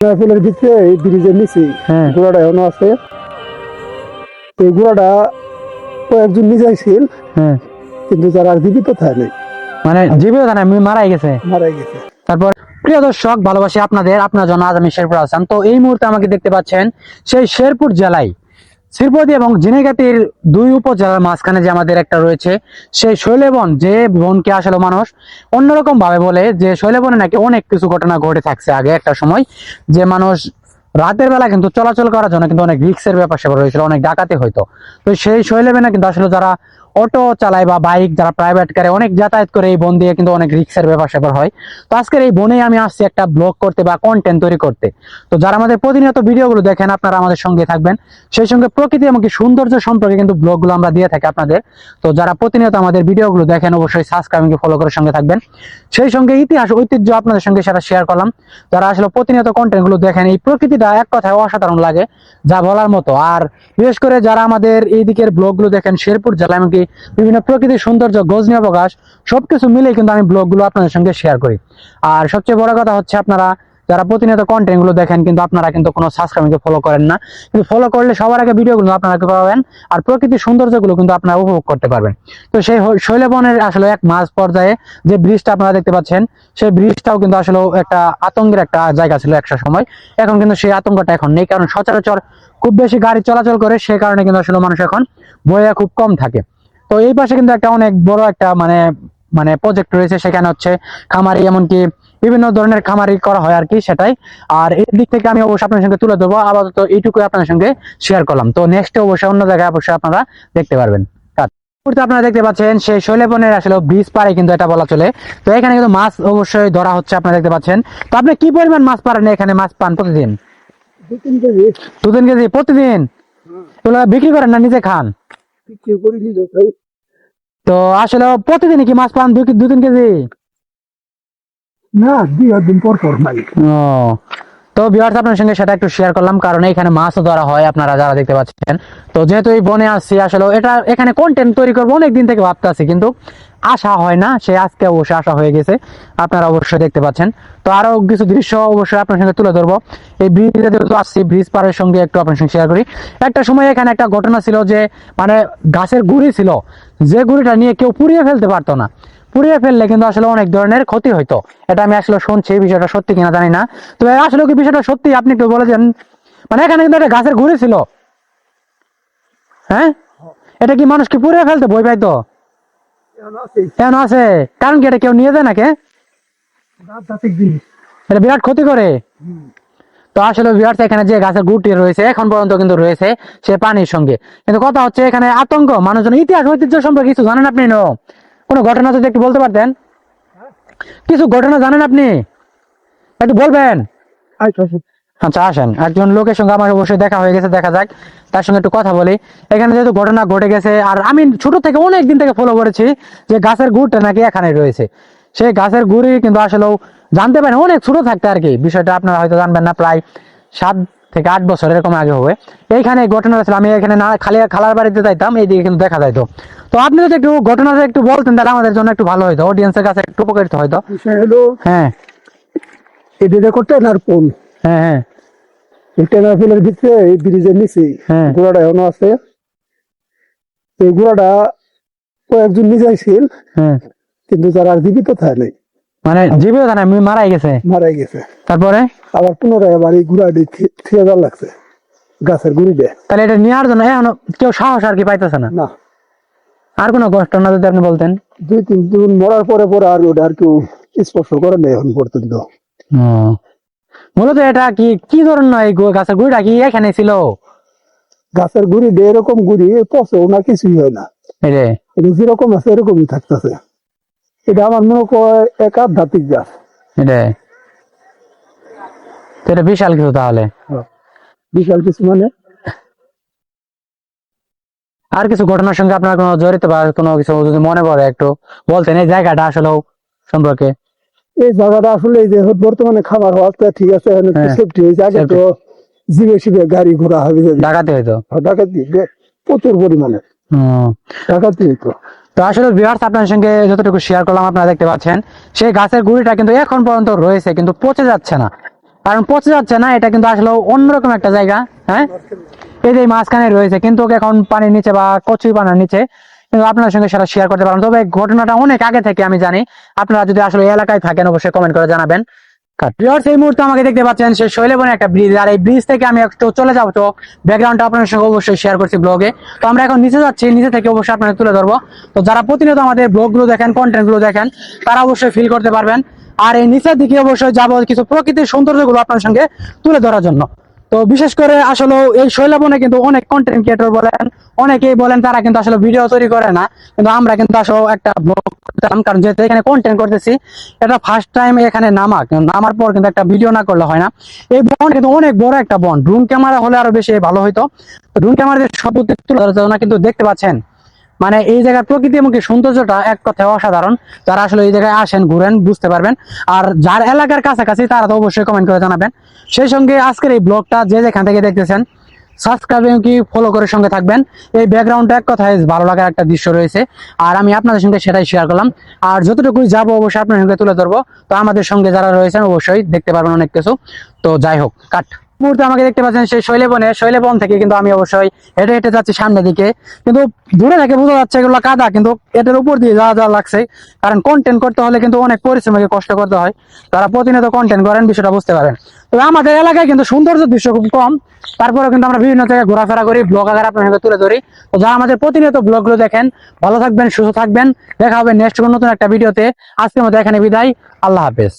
ফুলের ভিতরে এই ব্রিজের নিচে হ্যাঁ ঘোড়াটা এখনো আছে। এই ঘোড়াটা কয়েকজন নিজাইছিল, হ্যাঁ, কিন্তু যারা আর জীবিত থাকে মানে জীবিত না, মারাই গেছে। মারা গেছে। তারপর প্রিয় দর্শক, ভালোবাসি আপনার জন্য আজ আমি শেরপুর আসাম। তো এই মুহূর্তে আমাকে দেখতে পাচ্ছেন সেই শেরপুর জেলায় শ্রীপতি এবং ঝিনাইগাতির দুই উপজেলার মাঝখানে যে আমাদের একটা রয়েছে সেই শৈলবন, যে বনকে আসলে মানুষ অন্যরকম ভাবে বলে যে শৈলবনে নাকি অনেক কিছু ঘটনা ঘটে থাকছে আগে একটা সময়, যে মানুষ রাতের বেলা কিন্তু চলাচল করার জন্য কিন্তু অনেক রিক্সের ব্যাপার স্যাপার হয়েছিল, অনেক ডাকাতি হইতো। তো সেই শৈলবনে কিন্তু আসলে যারা অটো চালায় বা বাইক, যারা প্রাইভেট কারে অনেক যাতায়াত করে এই বন দিয়ে কিন্তু অনেক রিক্সের ব্যাপার স্যাপার হয়। তো আজকের এই বনে আমি আসছি একটা ব্লগ করতে বা কন্টেন্ট তৈরি করতে। তো যারা আমাদের প্রতিনিয়ত ভিডিওগুলো দেখেন আপনারা আমাদের সঙ্গে থাকবেন, সেই সঙ্গে প্রকৃতি এবং সৌন্দর্য সম্পর্কে কিন্তু ব্লগগুলো আমরা দিয়ে থাকি আপনাদের। তো যারা প্রতিনিয়ত আমাদের ভিডিওগুলো দেখেন অবশ্যই সাবস্ক্রাইব এবং ফলো করে সঙ্গে থাকবেন। সেই সঙ্গে ইতিহাস ঐতিহ্য আপনাদের সঙ্গে সেটা শেয়ার করলাম। যারা আসলে প্রতিনিয়ত কন্টেন্টগুলো দেখেন, এই প্রকৃতিটা এক কথায় অসাধারণ লাগে, যা বলার মতো। আর বিশেষ করে যারা আমাদের এই দিকের ব্লগগুলো দেখেন, শেরপুর জেলা এমনকি বিভিন্ন প্রকৃতির সৌন্দর্য, গজনি অবকাশ সবকিছু মিলে কিন্তু আমি ব্লগগুলো আপনাদের সঙ্গে শেয়ার করি। আর সবচেয়ে বড় কথা হচ্ছে, আপনারা যারা প্রতিনিয়ত কন্টেন্ট গুলো দেখেন কিন্তু আপনারা কিন্তু কোনো সাবস্ক্রাইবকে ফলো করেন না, কিন্তু ফলো করলে সবার আগে ভিডিওগুলো আপনারা পাবেন আর প্রকৃতির সৌন্দর্যগুলো কিন্তু আপনারা উপভোগ করতে পারবেন। তো সেই শৈলবনের আসলে এক মাঝ পর্যায়ে যে ব্রিজটা আপনারা দেখতে পাচ্ছেন, সেই ব্রিজটাও কিন্তু আসলে একটা আতঙ্কের একটা জায়গা ছিল একটা সময়। এখন কিন্তু সেই আতঙ্কটা এখন নেই, কারণ সচরাচর খুব বেশি গাড়ি চলাচল করে, সে কারণে কিন্তু আসলে মানুষ এখন ভয়ে খুব কম থাকে। তো এই পাশে কিন্তু একটা অনেক বড় একটা মানে মানে প্রজেক্ট রয়েছে, সেখানে হচ্ছে খামারি, এমনকি বিভিন্ন ধরনের খামারি করা হয় আর কি, সেটাই। আর এই দিক থেকে আমি অবশ্যই আপনার সঙ্গে তুলে ধরবো, আপাতত এইটুকুই আপনার সঙ্গে শেয়ার করলাম। তো নেক্সট অবশ্যই অন্য জায়গায় অবশ্যই আপনারা দেখতে পারবেন। আপনারা দেখতে পাচ্ছেন সেই শৈলবনের আসলে ব্রিজ পারে কিন্তু এটা বলা চলে। তো এখানে কিন্তু মাছ অবশ্যই ধরা হচ্ছে, আপনারা দেখতে পাচ্ছেন। তো আপনি কি পরিমাণ মাছ পারেন এখানে? মাছ পান প্রতিদিন? 2-3 কেজি। 2-3 কেজি প্রতিদিন? এগুলো বিক্রি করেন না নিজে খান? বিক্রি করে দিলে ভাই। তো আসলে প্রতিদিনই কি মাছ পান 2-3 কেজি? না, 2 দিন পর পর নাই। ও, তো ভিউয়ার্স আপনার সঙ্গে সেটা একটু শেয়ার করলাম, কারণ এখানে মাছও ধরা হয় আপনারা যারা দেখতে পাচ্ছেন। তো যেহেতু এই বনে আসছি, আসলে এটা এখানে কন্টেন্ট তৈরি করবো অনেক দিন থেকে ভাবতে আছি, কিন্তু আসা হয় না। সে আজকে অবশ্যই আসা হয়ে গেছে, আপনারা অবশ্যই দেখতে পাচ্ছেন। তো আরো কিছু দৃশ্য অবশ্যই আপনার সঙ্গে তুলে ধরবো। এই ব্রিজে যেহেতু আসছি, ব্রিজ পারের সঙ্গে একটু আপনার সঙ্গে শেয়ার করি। একটা সময় এখানে একটা ঘটনা ছিল যে মানে গাছের গুড়ি ছিল, যে গুড়িটা নিয়ে কেউ পুড়িয়ে ফেলতে পারতো না। পুড়িয়ে ফেললে কিন্তু আসলে অনেক ধরনের ক্ষতি হইতো। এটা আমি আসলে শুনছি, বিষয়টা সত্যি কিনা জানি না। তো আসলে কি বিষয়টা সত্যি, আপনি একটু বলেছেন। মানে এখানে কিন্তু একটা গাছের গুড়ি ছিল, হ্যাঁ? এটা কি মানুষ কি পুড়িয়ে ফেলতে ভয় পাইতো? কেন আছে? কারণ কি এটা কেউ নিয়ে যায় নাকি? এটা বিরাট ক্ষতি করে। তো আসলে ভিউয়ার্স, এখানে যে গাছের গুটি রয়েছে এখন পর্যন্ত কিন্তু রয়েছে সে পানির সঙ্গে। কিন্তু কথা হচ্ছে এখানে আতঙ্ক, মানুষজন ইতিহাস ঐতিহ্য সম্পর্কে কিছু জানেন আপনি? কোনো ঘটনা যদি একটু বলতে পারতেন, কিছু ঘটনা জানেন আপনি একটু বলবেন। আচ্ছা আসেন, একজন লোকের সঙ্গে আমার অবশ্যই দেখা হয়ে গেছে, দেখা যাক তার সঙ্গে একটু কথা বলি। এখানে যেহেতু ঘটনা ঘটে গেছে, আর আমি ছোট থেকে অনেক দিন থেকে ফলো করেছি যে গাছের গুড়টা নাকি এখানে রয়েছে। সেই গাছের গুড়ি কিন্তু আসলেও জানতে পারেন অনেক ছোট থাকতে আর কি, বিষয়টা আপনারা হয়তো জানবেন না, প্রায় 7 থেকে 8 বছর এরকম আগে হবে। এইখানে এই ঘটনাটা ছিল, আমি এখানে না খালি খালার বাড়িতে যাইতাম, এইদিকে কিন্তু দেখা যাইতো। তো আপনি যদি একটু ঘটনাটা একটু বলতেন তাহলে আমাদের জন্য একটু ভালো হইতো, অডিয়েন্সের কাছে একটু উপকারিত হইতো। বিষয় হলো, হ্যাঁ এটা করতেন আর পোল হ্যাঁ হ্যাঁ টেনার ফুলের ভিতরে এই ব্রিজের নিচে হ্যাঁ ঘোড়াটা এখনো আছে। এই ঘোড়াটা কয়েকজন নিজাইছিল, হ্যাঁ, কিন্তু যারা আর জীবিত থাকে মানে জীবিত না, মারাই গেছে। মারা গেছে। তারপরে আবার পুনরায় আবার এই ঘোড়াটি থিয়ে যাওয়ার লাগছে গাছের গুড়ি দিয়ে। তাহলে এটা নেওয়ার জন্য এখন কেউ সাহস আর কি পাইতেছে না। না, আর কোনো ঘটনা যদি আপনি বলতেন। 2-3 দিন মরার পরে পরে আর ওটা আর কেউ স্পর্শ করে না এখন পর্যন্ত। মূলত এটা কি কি ধরনের এই গাছের গুড়িটা কি এখানে ছিল? গাছের গুড়ি দিয়ে এরকম গুড়ি পচেও না, কিছুই হয় না। এটা এটা যেরকম আছে এরকমই থাকতেছে। এটা আমার মনে হয় এক আধ্যাত্মিক গাছ। এটা তো এটা বিশাল কিছু তাহলে। বিশাল কিছু মানে আর কিছু ঘটনার সঙ্গে আপনার কোনো জড়িত বা কোনো কিছু যদি মনে পড়ে একটু বলতেন এই জায়গাটা আসলে সম্পর্কে। এই জায়গাটা আসলে এই যে বর্তমানে খাবার হওয়া ঠিক আছে, হ্যাঁ, সেফটি হয়েছে। আগে তো জিবে শিবে গাড়ি ঘোড়া হবে, ডাকাতি হইতো। ডাকাতি প্রচুর পরিমাণে ডাকাতি হইতো। তো আসলে ভিউয়ার্স আপনার সঙ্গে যতটুকু শেয়ার করলাম, আপনারা দেখতে পাচ্ছেন সেই গাছের গুড়িটা কিন্তু এখন পর্যন্ত রয়েছে, কিন্তু পচে যাচ্ছে না। কারণ পচে যাচ্ছে না, এটা কিন্তু আসলে অন্যরকম একটা জায়গা। হ্যাঁ, এই যে মাঝখানে রয়েছে, কিন্তু ওকে এখন পানির নিচে বা কচুরি পানার নিচে, কিন্তু আপনার সঙ্গে সেটা শেয়ার করতে পারলাম। তবে ঘটনাটা অনেক আগে থেকে আমি জানি। আপনারা যদি আসলে এই এলাকায় থাকেন অবশ্যই কমেন্ট করে জানাবেন। ভিউয়ার্স, এই মুহূর্তে আমাকে দেখতে পাচ্ছেন সেই শৈলবনে একটা ব্রিজ, আর এই ব্রিজ থেকে আমি একটু চলে যাবো, তো ব্যাকগ্রাউন্ডটা আপনার সঙ্গে অবশ্যই শেয়ার করছি ব্লগে। তো আমরা এখন নিচে যাচ্ছি, নিচে থেকে অবশ্যই আপনাদের তুলে ধরবো। তো যারা প্রতিনিয়ত আমাদের ব্লগগুলো দেখেন, কন্টেন্ট গুলো দেখেন, তারা অবশ্যই ফিল করতে পারবেন। আর এই নিচের দিকে অবশ্যই যাবো কিছু প্রকৃতির সৌন্দর্যগুলো আপনার সঙ্গে তুলে ধরার জন্য। তো বিশেষ করে আসলে এই শৈলবনে কিন্তু অনেক কন্টেন্ট ক্রিয়েটর বলেন, অনেকেই বলেন তারা কিন্তু আসলে ভিডিও তৈরি করে না, কিন্তু আমরা কিন্তু আসলে একটা ব্লগ করতাম, কারণ যেহেতু এখানে কন্টেন্ট করতেছি, এটা ফার্স্ট টাইম এখানে নামার পর কিন্তু একটা ভিডিও না করলে হয় না। এই বন কিন্তু অনেক বড় একটা বন, ড্রোন ক্যামেরা হলে আরো বেশি ভালো হইতো। ড্রোন ক্যামেরা সব তুলে ধরা যাবে না, কিন্তু দেখতে পাচ্ছেন মানে এই জায়গার প্রকৃতি এবং কি সৌন্দর্যটা এক কথায় অসাধারণ। যারা আসলে এই জায়গায় আসেন, ঘুরেন, বুঝতে পারবেন। আর যার এলাকার কাছাকাছি তারা তো অবশ্যই কমেন্ট করে জানাবেন। সেই সঙ্গে আজকের এই ব্লগটা যে যেখান থেকে দেখতেছেন, সাবস্ক্রাইব এবং কি ফলো করে সঙ্গে থাকবেন। এই ব্যাকগ্রাউন্ডটা এক কথায় ভালো লাগার একটা দৃশ্য রয়েছে, আর আমি আপনাদের সঙ্গে সেটাই শেয়ার করলাম। আর যতটুকুই যাবো অবশ্যই আপনার সঙ্গে তুলে ধরবো। তো আমাদের সঙ্গে যারা রয়েছেন অবশ্যই দেখতে পারবেন অনেক কিছু। তো যাই হোক, কাট মুহূর্তে আমাকে দেখতে পাচ্ছেন সেই শৈলবন থেকে কিন্তু আমি অবশ্যই হেঁটে হেঁটে যাচ্ছি সামনের দিকে। কিন্তু দূরে থেকে বোঝা যাচ্ছে এগুলো কাদা, কিন্তু এটার উপর দিয়ে যাওয়া যাওয়া লাগছে, কারণ কন্টেন্ট করতে হলে কিন্তু অনেক পরিশ্রমকে কষ্ট করতে হয়। যারা প্রতিনিয়ত কন্টেন্ট করেন বিষয়টা বুঝতে পারেন। তবে আমাদের এলাকায় কিন্তু সৌন্দর্য দৃশ্য খুব কম, তারপরে কিন্তু আমরা বিভিন্ন জায়গায় ঘোরাফেরা করি, ব্লগ আকারে আপনার সঙ্গে তুলে ধরি। তো যারা আমাদের প্রতিনিয়ত ব্লগগুলো দেখেন, ভালো থাকবেন, সুস্থ থাকবেন। দেখা হবে নেক্সট নতুন একটা ভিডিওতে। আজকের মতো এখানে বিদায়। আল্লাহ হাফেজ।